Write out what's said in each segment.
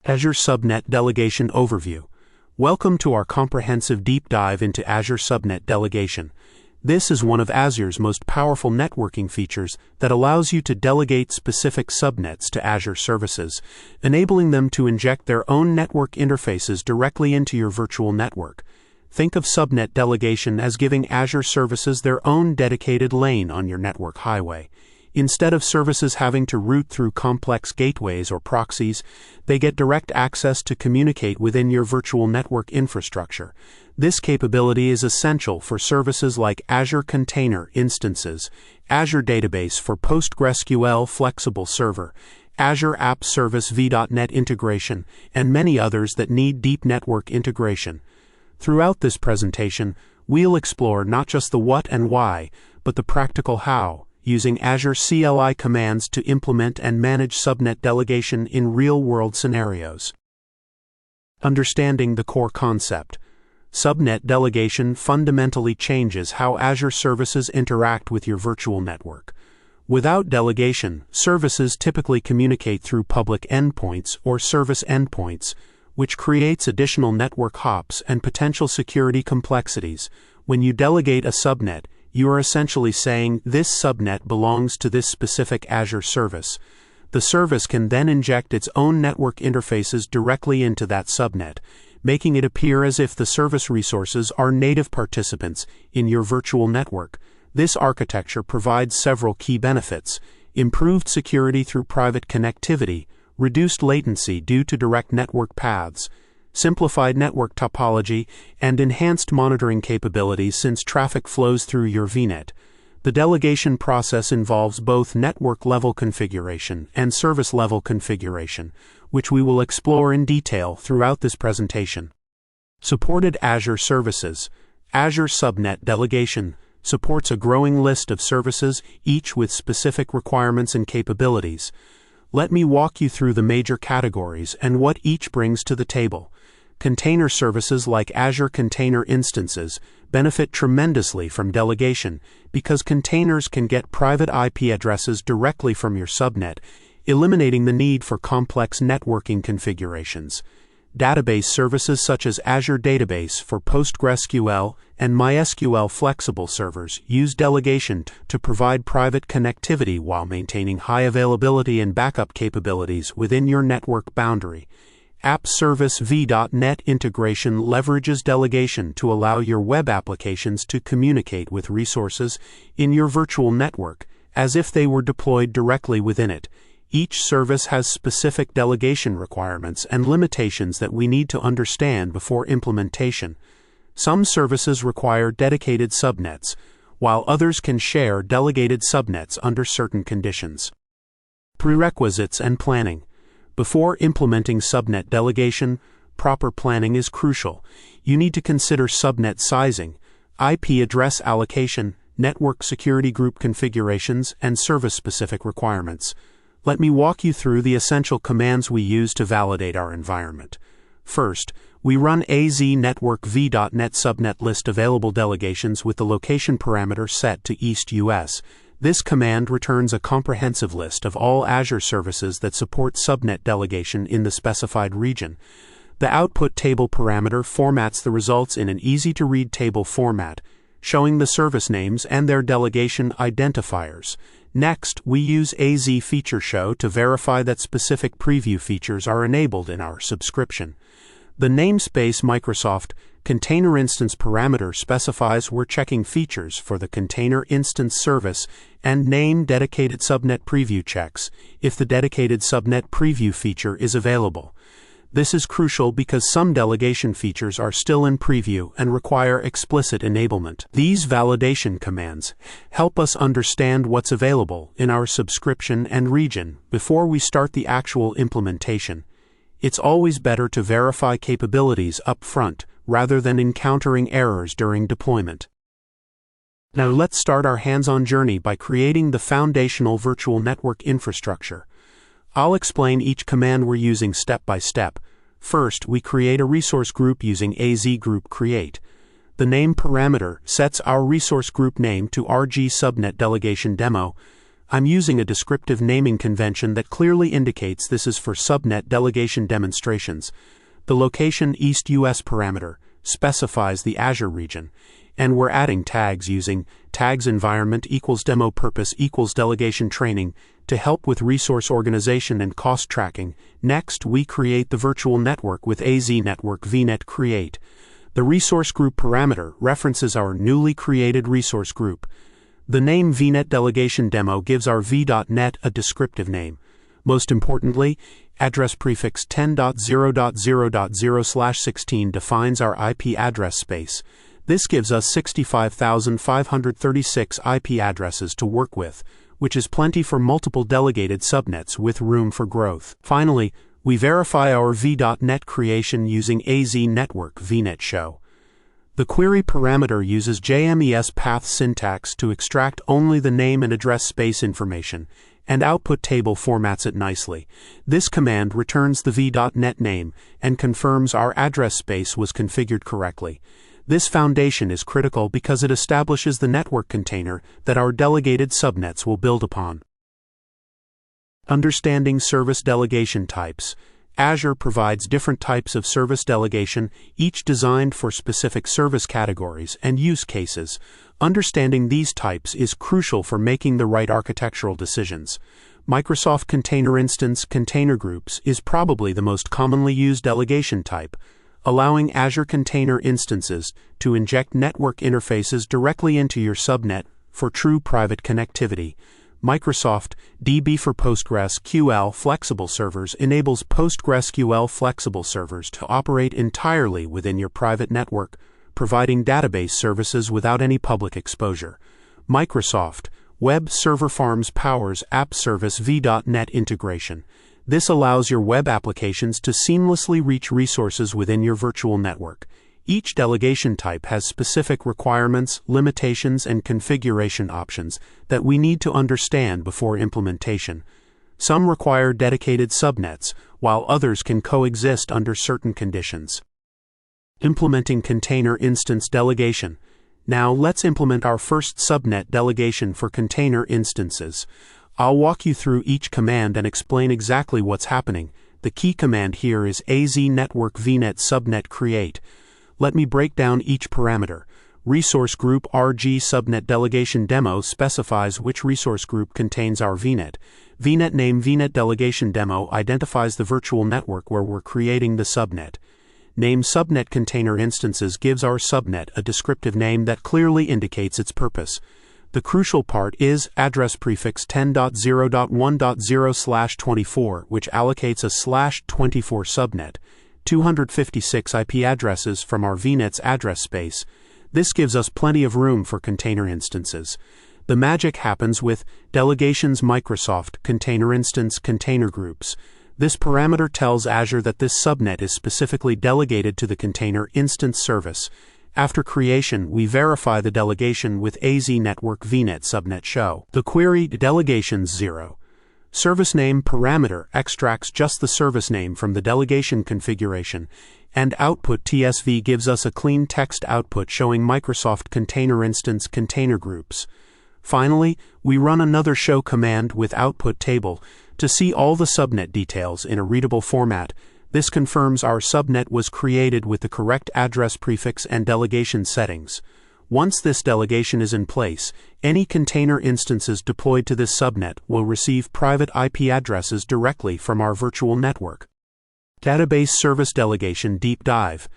Azure Subnet Delegation Overview. Welcome to our comprehensive deep dive into Azure Subnet Delegation. This is one of Azure's most powerful networking features that allows you to delegate specific subnets to Azure services, enabling them to inject their own network interfaces directly into your virtual network. Think of subnet delegation as giving Azure services their own dedicated lane on your network highway. Instead of services having to route through complex gateways or proxies, they get direct access to communicate within your virtual network infrastructure. This capability is essential for services like Azure Container Instances, Azure Database for PostgreSQL Flexible Server, Azure App Service v.NET integration, and many others that need deep network integration. Throughout this presentation, we'll explore not just the what and why, but the practical how, using Azure CLI commands to implement and manage subnet delegation in real-world scenarios. Understanding the core concept. Subnet delegation fundamentally changes how Azure services interact with your virtual network. Without delegation, services typically communicate through public endpoints or service endpoints, which creates additional network hops and potential security complexities. When you delegate a subnet, you are essentially saying this subnet belongs to this specific Azure service. The service can then inject its own network interfaces directly into that subnet, making it appear as if the service resources are native participants in your virtual network. This architecture provides several key benefits: improved security through private connectivity, reduced latency due to direct network paths, simplified network topology, and enhanced monitoring capabilities since traffic flows through your VNet. The delegation process involves both network-level configuration and service-level configuration, which we will explore in detail throughout this presentation. Supported Azure services. Azure Subnet Delegation supports a growing list of services, each with specific requirements and capabilities. Let me walk you through the major categories and what each brings to the table. Container services like Azure Container Instances benefit tremendously from delegation because containers can get private IP addresses directly from your subnet, eliminating the need for complex networking configurations. Database services such as Azure Database for PostgreSQL and MySQL flexible servers use delegation to provide private connectivity while maintaining high availability and backup capabilities within your network boundary. App Service v.NET integration leverages delegation to allow your web applications to communicate with resources in your virtual network as if they were deployed directly within it. Each service has specific delegation requirements and limitations that we need to understand before implementation. Some services require dedicated subnets, while others can share delegated subnets under certain conditions. Prerequisites and planning. Before implementing subnet delegation, proper planning is crucial. You need to consider subnet sizing, IP address allocation, network security group configurations, and service-specific requirements. Let me walk you through the essential commands we use to validate our environment. First, we run network v.NET subnet list available delegations with the location parameter set to East US. This command returns a comprehensive list of all Azure services that support subnet delegation in the specified region. The output table parameter formats the results in an easy-to-read table format, showing the service names and their delegation identifiers. Next, we use AZ Feature Show to verify that specific preview features are enabled in our subscription. The namespace Microsoft Container Instance parameter specifies we're checking features for the Container Instance service and name dedicated subnet preview checks if the dedicated subnet preview feature is available. This is crucial because some delegation features are still in preview and require explicit enablement. These validation commands help us understand what's available in our subscription and region before we start the actual implementation. It's always better to verify capabilities up front rather than encountering errors during deployment. Now let's start our hands-on journey by creating the foundational virtual network infrastructure. I'll explain each command we're using step by step. First, we create a resource group using AZ Group Create. The name parameter sets our resource group name to RG Subnet Delegation Demo. I'm using a descriptive naming convention that clearly indicates this is for subnet delegation demonstrations. The location East US parameter specifies the Azure region, and we're adding tags using tags environment equals demo purpose equals delegation training to help with resource organization and cost tracking. Next, we create the virtual network with AZ network vnet create. The resource group parameter references our newly created resource group. The name vnet delegation demo gives our v.net a descriptive name. Most importantly, address prefix 10.0.0.0/16 defines our IP address space. This gives us 65,536 IP addresses to work with, which is plenty for multiple delegated subnets with room for growth. Finally, we verify our v.net creation using AZ network vnet show. The query parameter uses JMES path syntax to extract only the name and address space information, and output table formats it nicely. This command returns the v.net name and confirms our address space was configured correctly. This foundation is critical because it establishes the network container that our delegated subnets will build upon. Understanding service delegation types. Azure provides different types of service delegation, each designed for specific service categories and use cases. Understanding these types is crucial for making the right architectural decisions. Microsoft Container Instance Container Groups is probably the most commonly used delegation type, allowing Azure Container Instances to inject network interfaces directly into your subnet for true private connectivity. Microsoft DB for PostgreSQL Flexible Servers enables PostgreSQL Flexible Servers to operate entirely within your private network, providing database services without any public exposure. Microsoft Web Server Farms powers App Service v.net integration. This allows your web applications to seamlessly reach resources within your virtual network. Each delegation type has specific requirements, limitations, and configuration options that we need to understand before implementation. Some require dedicated subnets, while others can coexist under certain conditions. Implementing Container Instance Delegation. Now let's implement our first subnet delegation for container instances. I'll walk you through each command and explain exactly what's happening. The key command here is AZ network vnet subnet create. Let me break down each parameter. Resource group RG subnet delegation demo specifies which resource group contains our vnet. Vnet name vnet delegation demo identifies the virtual network where we're creating the subnet. Name subnet container instances gives our subnet a descriptive name that clearly indicates its purpose. The crucial part is address prefix 10.0.1.0/24, which allocates a /24 subnet. 256 IP addresses from our vnet's address space. This gives us plenty of room for container instances. The magic happens with delegations Microsoft Container Instance Container Groups. This parameter tells Azure that this subnet is specifically delegated to the container instance service. After creation, we verify the delegation with AZ network vnet subnet show. The query delegations 0. Service name parameter extracts just the service name from the delegation configuration, and output TSV gives us a clean text output showing Microsoft Container Instance Container Groups. Finally, we run another show command with output table to see all the subnet details in a readable format. This confirms our subnet was created with the correct address prefix and delegation settings. Once this delegation is in place, any container instances deployed to this subnet will receive private IP addresses directly from our virtual network. Database Service Delegation Deep Dive.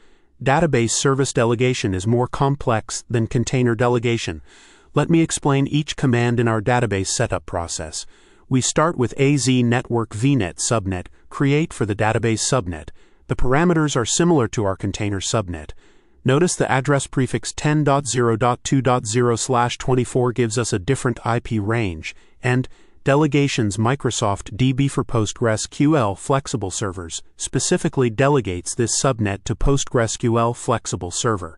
Database service delegation is more complex than container delegation. Let me explain each command in our database setup process. We start with AZ network vnet subnet create for the database subnet. The parameters are similar to our container subnet. Notice the address prefix 10.0.2.0/24 gives us a different IP range, and delegations Microsoft DB for PostgreSQL Flexible Servers specifically delegates this subnet to PostgreSQL Flexible Server.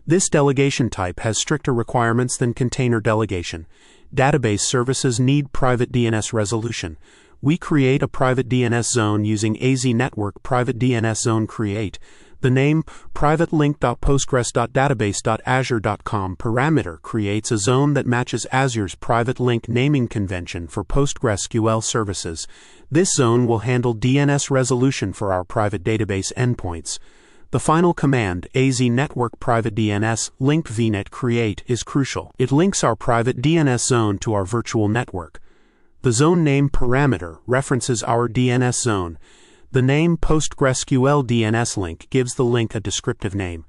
This delegation type has stricter requirements than container delegation. Database services need private DNS resolution. We create a private DNS zone using AZ Network Private DNS Zone Create. The name private-link.postgres.database.azure.com parameter creates a zone that matches Azure's private link naming convention for PostgreSQL services. This zone will handle DNS resolution for our private database endpoints. The final command, AZ network private DNS link vnet create, is crucial. It links our private DNS zone to our virtual network. The zone name parameter references our DNS zone. The name PostgreSQL DNS link gives the link a descriptive name.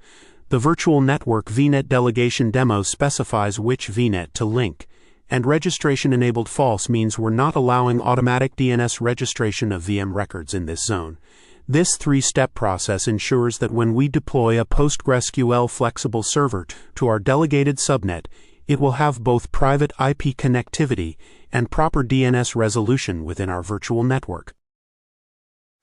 The virtual network VNet delegation demo specifies which VNet to link. And registration enabled false means we're not allowing automatic DNS registration of VM records in this zone. This three-step process ensures that when we deploy a PostgreSQL flexible server to our delegated subnet, it will have both private IP connectivity and proper DNS resolution within our virtual network.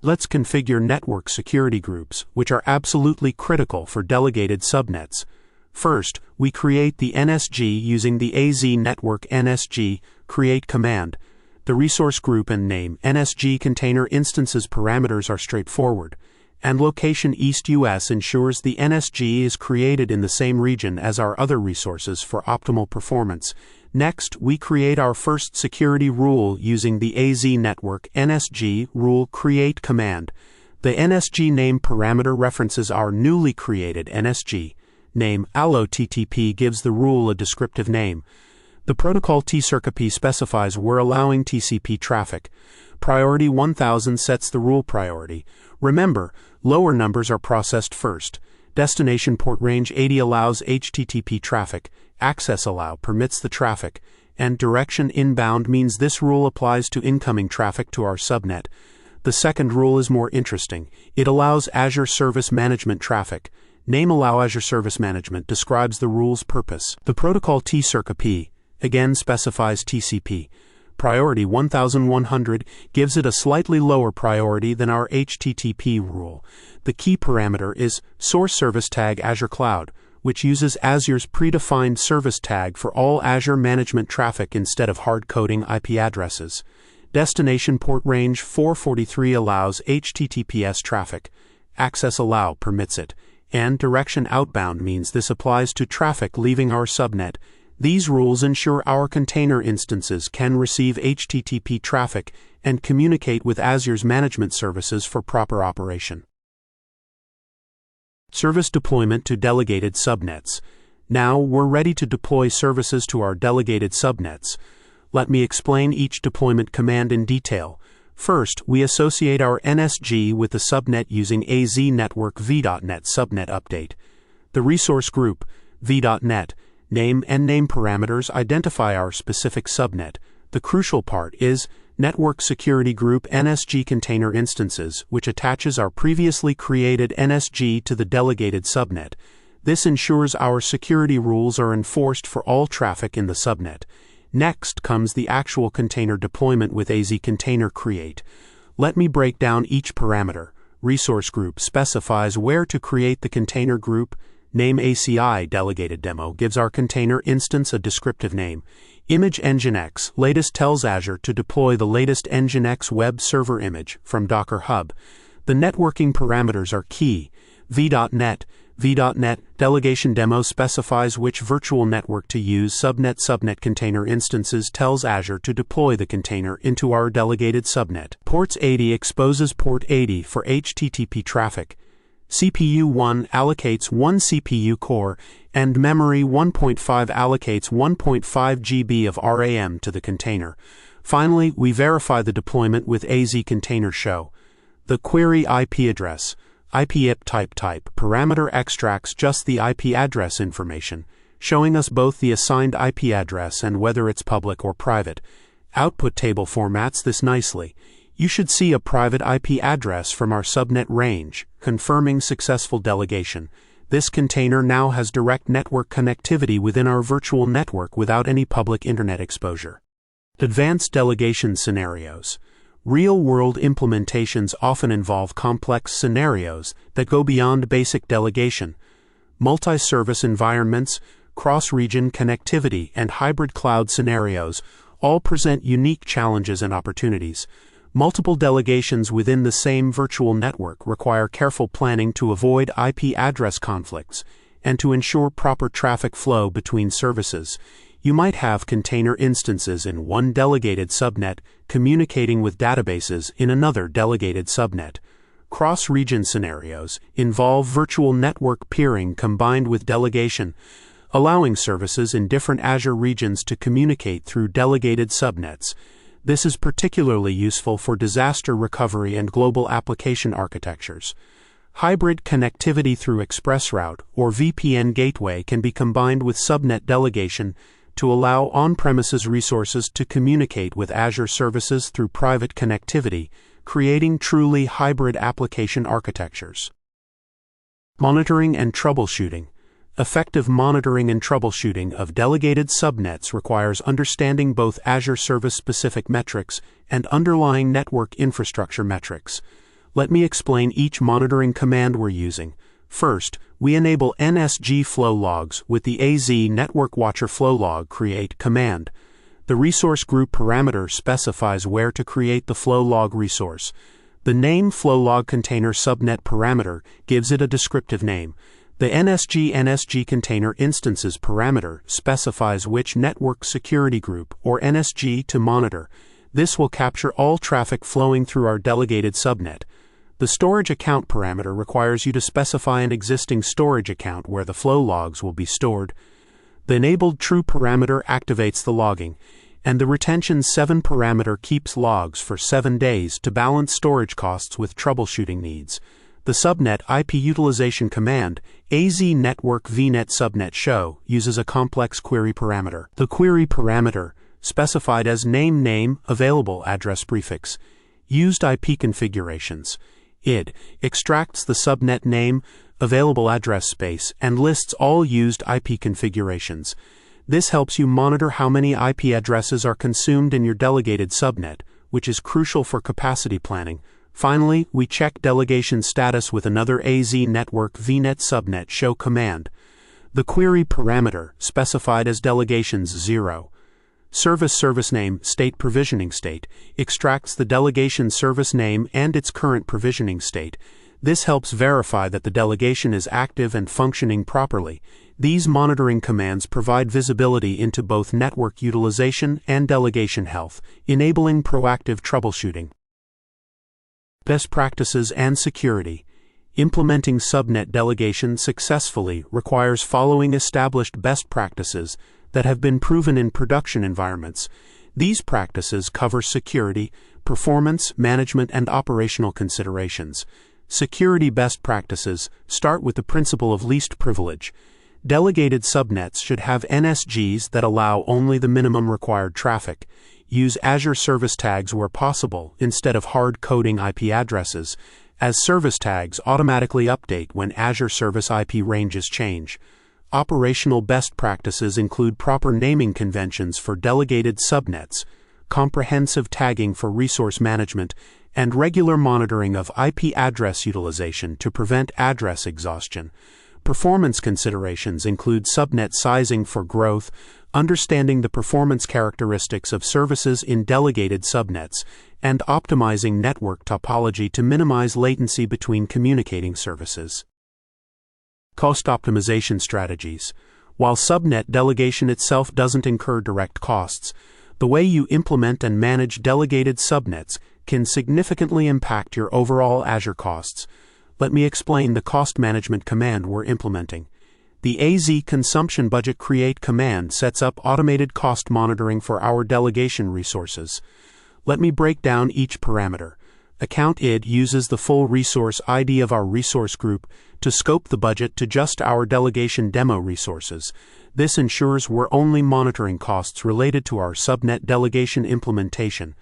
Let's configure network security groups, which are absolutely critical for delegated subnets. First, we create the NSG using the AZ network NSG create command. The resource group and name NSG container instances parameters are straightforward, and location East US ensures the NSG is created in the same region as our other resources for optimal performance. Next, we create our first security rule using the AZ network NSG rule create command. The NSG name parameter references our newly created NSG. Name allo-TTP gives the rule a descriptive name. The protocol tcircp specifies we're allowing TCP traffic. Priority 1000 sets the rule priority. Remember, lower numbers are processed first. Destination port range 80 allows HTTP traffic. Access allow permits the traffic. And direction inbound means this rule applies to incoming traffic to our subnet. The second rule is more interesting. It allows Azure Service Management traffic. Name allow Azure Service Management describes the rule's purpose. The protocol tcircp again specifies TCP. Priority 1100 gives it a slightly lower priority than our HTTP rule. The key parameter is source service tag Azure Cloud, which uses Azure's predefined service tag for all Azure management traffic instead of hard-coding IP addresses. Destination port range 443 allows HTTPS traffic. Access allow permits it. And direction outbound means this applies to traffic leaving our subnet. These rules ensure our container instances can receive HTTP traffic and communicate with Azure's management services for proper operation. Service deployment to delegated subnets. Now we're ready to deploy services to our delegated subnets. Let me explain each deployment command in detail. First, we associate our NSG with the subnet using AZ network v.net subnet update. The resource group, v.net, name and name parameters identify our specific subnet. The crucial part is network security group NSG container instances, which attaches our previously created NSG to the delegated subnet. This ensures our security rules are enforced for all traffic in the subnet. Next comes the actual container deployment with AZ container create. Let me break down each parameter. Resource group specifies where to create the container group. Name ACI delegated demo gives our container instance a descriptive name. Image Nginx latest tells Azure to deploy the latest Nginx web server image from Docker Hub. The networking parameters are key. v.net delegation demo specifies which virtual network to use. Subnet container instances tells Azure to deploy the container into our delegated subnet. Ports 80 exposes port 80 for HTTP traffic. CPU 1 allocates 1 CPU core, and memory 1.5 allocates 1.5 GB of RAM to the container. Finally, we verify the deployment with AZ container show. The query IP address. IPIP type parameter extracts just the IP address information, showing us both the assigned IP address and whether it's public or private. Output table formats this nicely. You should see a private IP address from our subnet range, confirming successful delegation. This container now has direct network connectivity within our virtual network without any public internet exposure. Advanced delegation scenarios. Real-world implementations often involve complex scenarios that go beyond basic delegation. Multi-service environments, cross-region connectivity, and hybrid cloud scenarios all present unique challenges and opportunities. Multiple delegations within the same virtual network require careful planning to avoid IP address conflicts and to ensure proper traffic flow between services. You might have container instances in one delegated subnet communicating with databases in another delegated subnet. Cross-region scenarios involve virtual network peering combined with delegation, allowing services in different Azure regions to communicate through delegated subnets. This is particularly useful for disaster recovery and global application architectures. Hybrid connectivity through ExpressRoute or VPN gateway can be combined with subnet delegation to allow on-premises resources to communicate with Azure services through private connectivity, creating truly hybrid application architectures. Monitoring and troubleshooting. Effective monitoring and troubleshooting of delegated subnets requires understanding both Azure service-specific metrics and underlying network infrastructure metrics. Let me explain each monitoring command we're using. First, we enable NSG flow logs with the AZ Network Watcher flow log create command. The resource group parameter specifies where to create the flow log resource. The name flow log container subnet parameter gives it a descriptive name. The NSG container instances parameter specifies which network security group or NSG to monitor. This will capture all traffic flowing through our delegated subnet. The storage account parameter requires you to specify an existing storage account where the flow logs will be stored. The enabled true parameter activates the logging, and the retention 7 parameter keeps logs for 7 days to balance storage costs with troubleshooting needs. The subnet IP utilization command, AZ network vnet subnet show, uses a complex query parameter. The query parameter, specified as name available address prefix, used IP configurations. ID extracts the subnet name, available address space, and lists all used IP configurations. This helps you monitor how many IP addresses are consumed in your delegated subnet, which is crucial for capacity planning. Finally, we check delegation status with another AZ network vnet subnet show command. The query parameter, specified as delegations 0. Service name state provisioning state, extracts the delegation service name and its current provisioning state. This helps verify that the delegation is active and functioning properly. These monitoring commands provide visibility into both network utilization and delegation health, enabling proactive troubleshooting. Best practices and security. Implementing subnet delegation successfully requires following established best practices that have been proven in production environments. These practices cover security, performance, management, and operational considerations. Security best practices start with the principle of least privilege. Delegated subnets should have NSGs that allow only the minimum required traffic. Use Azure service tags where possible instead of hard-coding IP addresses, as service tags automatically update when Azure service IP ranges change. Operational best practices include proper naming conventions for delegated subnets, comprehensive tagging for resource management, and regular monitoring of IP address utilization to prevent address exhaustion. Performance considerations include subnet sizing for growth, understanding the performance characteristics of services in delegated subnets, and optimizing network topology to minimize latency between communicating services. Cost optimization strategies. While subnet delegation itself doesn't incur direct costs, the way you implement and manage delegated subnets can significantly impact your overall Azure costs. Let me explain the cost management command we're implementing. The AZ consumption budget create command sets up automated cost monitoring for our delegation resources. Let me break down each parameter. Account ID uses the full resource ID of our resource group to scope the budget to just our delegation demo resources. This ensures we're only monitoring costs related to our subnet delegation implementation.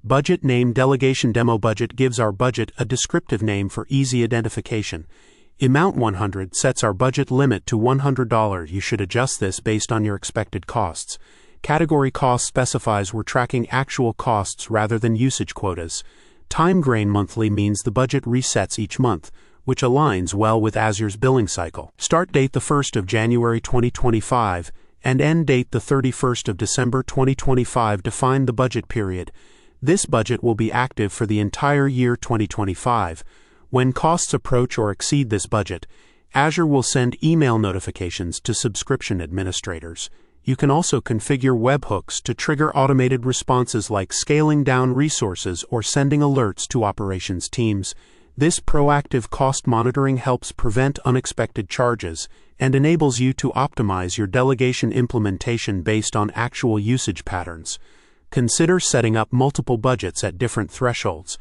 Budget name delegation demo budget gives our budget a descriptive name for easy identification. Amount 100 sets our budget limit to $100. You should adjust this based on your expected costs. Category cost specifies we're tracking actual costs rather than usage quotas. Time grain monthly means the budget resets each month, which aligns well with Azure's billing cycle. Start date the 1st of January 2025 and end date the 31st of December 2025 define the budget period. This budget will be active for the entire year 2025. When costs approach or exceed this budget, Azure will send email notifications to subscription administrators. You can also configure webhooks to trigger automated responses like scaling down resources or sending alerts to operations teams. This proactive cost monitoring helps prevent unexpected charges and enables you to optimize your delegation implementation based on actual usage patterns. Consider setting up multiple budgets at different thresholds,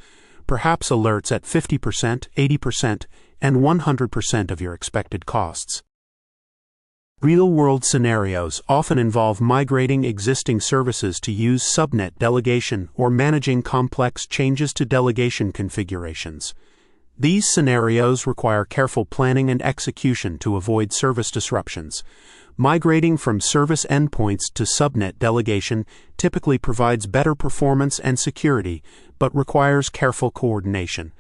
perhaps alerts at 50%, 80%, and 100% of your expected costs. Real-world scenarios often involve migrating existing services to use subnet delegation or managing complex changes to delegation configurations. These scenarios require careful planning and execution to avoid service disruptions. Migrating from service endpoints to subnet delegation typically provides better performance and security, but requires careful coordination.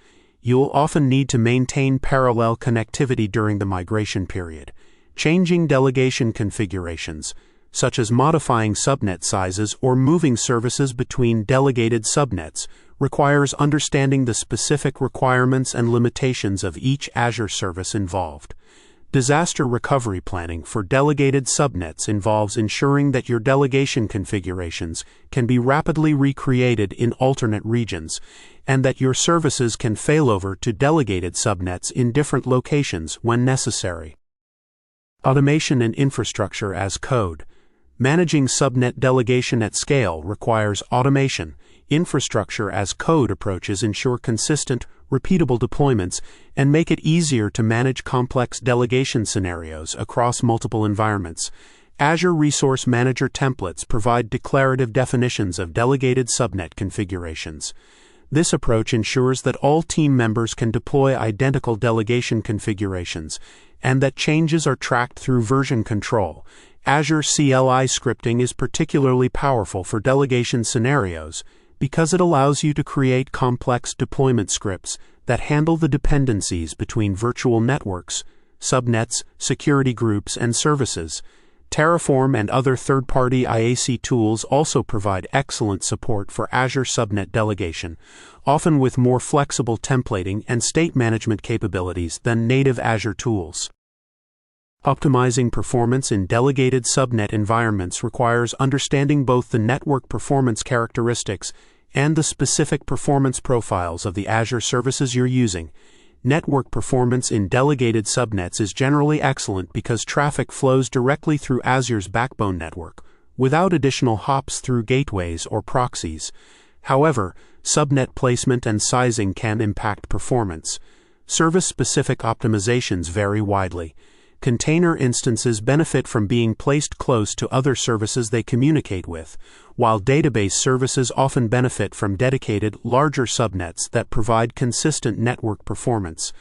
You'll often need to maintain parallel connectivity during the migration period. Changing delegation configurations, such as modifying subnet sizes or moving services between delegated subnets, requires understanding the specific requirements and limitations of each Azure service involved. Disaster recovery planning for delegated subnets involves ensuring that your delegation configurations can be rapidly recreated in alternate regions, and that your services can failover to delegated subnets in different locations when necessary. Automation and infrastructure as code. Managing subnet delegation at scale requires automation. Infrastructure as code approaches ensure consistent, repeatable deployments and make it easier to manage complex delegation scenarios across multiple environments. Azure Resource Manager templates provide declarative definitions of delegated subnet configurations. This approach ensures that all team members can deploy identical delegation configurations and that changes are tracked through version control. Azure CLI scripting is particularly powerful for delegation scenarios because it allows you to create complex deployment scripts that handle the dependencies between virtual networks, subnets, security groups, and services. Terraform and other third-party IAC tools also provide excellent support for Azure Subnet Delegation, often with more flexible templating and state management capabilities than native Azure tools. Optimizing performance in delegated subnet environments requires understanding both the network performance characteristics and the specific performance profiles of the Azure services you're using. Network performance in delegated subnets is generally excellent because traffic flows directly through Azure's backbone network, without additional hops through gateways or proxies. However, subnet placement and sizing can impact performance. Service-specific optimizations vary widely. Container instances benefit from being placed close to other services they communicate with, while database services often benefit from dedicated, larger subnets that provide consistent network performance.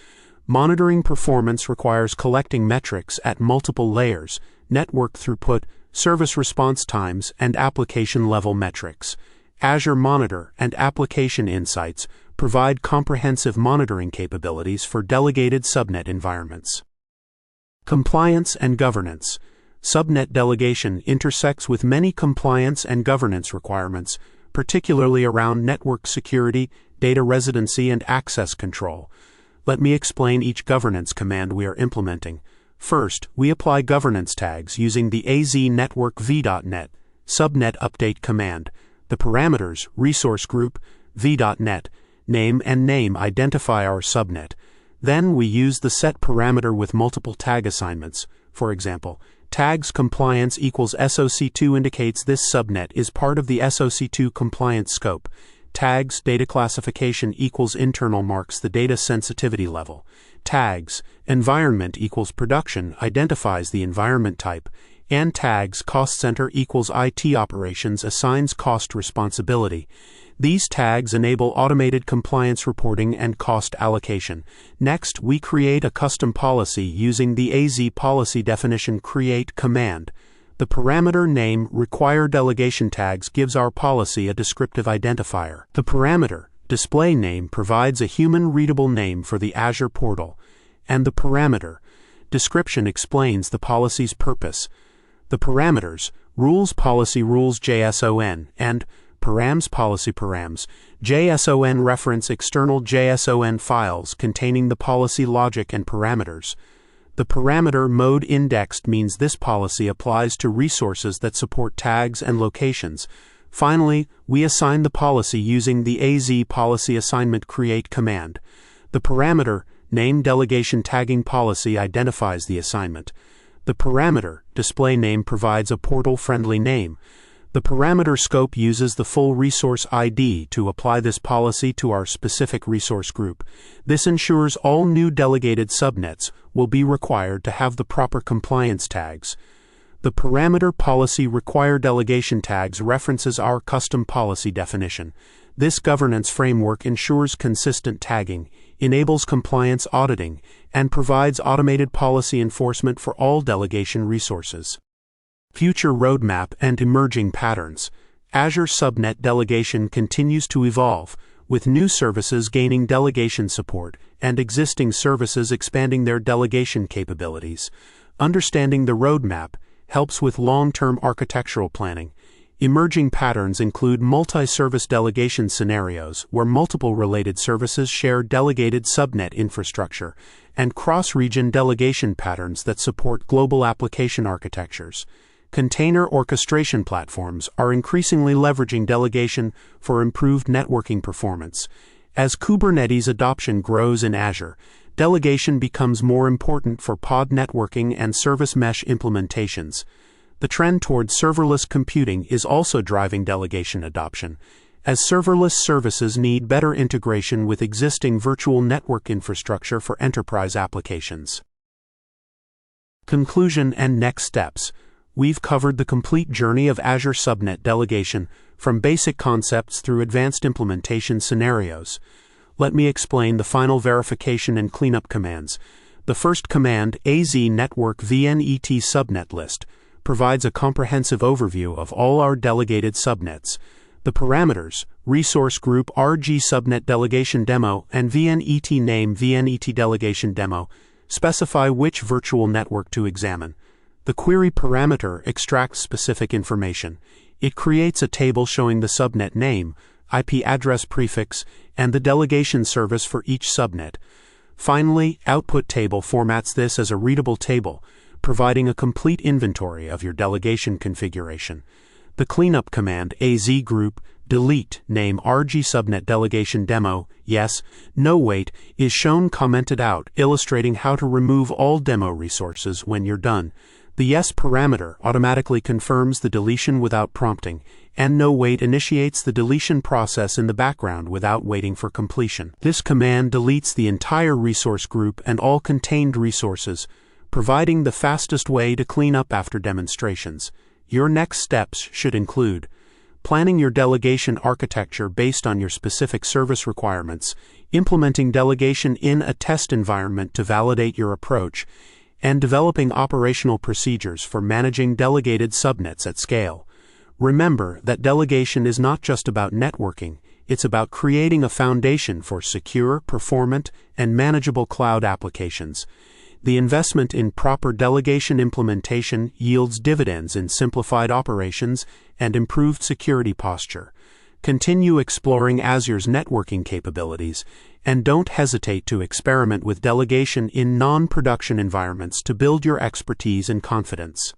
Monitoring performance requires collecting metrics at multiple layers: network throughput, service response times, and application-level metrics. Azure Monitor and Application Insights provide comprehensive monitoring capabilities for delegated subnet environments. Compliance and governance. Subnet delegation intersects with many compliance and governance requirements, particularly around network security, data residency, and access control. Let me explain each governance command we are implementing. First, we apply governance tags using the AZ network v.net subnet update command. The parameters resource group, v.net, name and name identify our subnet. Then we use the set parameter with multiple tag assignments. For example, tags compliance equals SOC2 indicates this subnet is part of the SOC2 compliance scope. Tags data classification equals internal marks the data sensitivity level. Tags environment equals production identifies the environment type. And tags cost center equals IT operations assigns cost responsibility. These tags enable automated compliance reporting and cost allocation. Next, we create a custom policy using the AZ policy definition create command. The parameter name require delegation tags gives our policy a descriptive identifier. The parameter display name provides a human-readable name for the Azure portal, and the parameter description explains the policy's purpose. The parameters rules policy rules JSON and Params policy params. JSON reference external JSON files containing the policy logic and parameters. The parameter mode indexed means this policy applies to resources that support tags and locations. Finally, we assign the policy using the AZ policy assignment create command. The parameter name delegation tagging policy identifies the assignment. The parameter display name provides a portal-friendly name. The parameter scope uses the full resource ID to apply this policy to our specific resource group. This ensures all new delegated subnets will be required to have the proper compliance tags. The parameter policy require delegation tags references our custom policy definition. This governance framework ensures consistent tagging, enables compliance auditing, and provides automated policy enforcement for all delegation resources. Future roadmap and emerging patterns. Azure Subnet Delegation continues to evolve, with new services gaining delegation support and existing services expanding their delegation capabilities. Understanding the roadmap helps with long-term architectural planning. Emerging patterns include multi-service delegation scenarios where multiple related services share delegated subnet infrastructure, and cross-region delegation patterns that support global application architectures. Container orchestration platforms are increasingly leveraging delegation for improved networking performance. As Kubernetes adoption grows in Azure, delegation becomes more important for pod networking and service mesh implementations. The trend toward serverless computing is also driving delegation adoption, as serverless services need better integration with existing virtual network infrastructure for enterprise applications. Conclusion and next steps. We've covered the complete journey of Azure Subnet Delegation, from basic concepts through advanced implementation scenarios. Let me explain the final verification and cleanup commands. The first command, AZ network VNET subnet list, provides a comprehensive overview of all our delegated subnets. The parameters, resource group RG subnet delegation demo and VNET name VNET delegation demo, specify which virtual network to examine. The query parameter extracts specific information. It creates a table showing the subnet name, IP address prefix, and the delegation service for each subnet. Finally, output table formats this as a readable table, providing a complete inventory of your delegation configuration. The cleanup command AZ group delete name RG subnet delegation demo yes, no wait is shown commented out, illustrating how to remove all demo resources when you're done. The yes parameter automatically confirms the deletion without prompting, and no wait initiates the deletion process in the background without waiting for completion. This command deletes the entire resource group and all contained resources, providing the fastest way to clean up after demonstrations. Your next steps should include planning your delegation architecture based on your specific service requirements, implementing delegation in a test environment to validate your approach, and developing operational procedures for managing delegated subnets at scale. Remember that delegation is not just about networking, it's about creating a foundation for secure, performant, and manageable cloud applications. The investment in proper delegation implementation yields dividends in simplified operations and improved security posture. Continue exploring Azure's networking capabilities, and don't hesitate to experiment with delegation in non-production environments to build your expertise and confidence.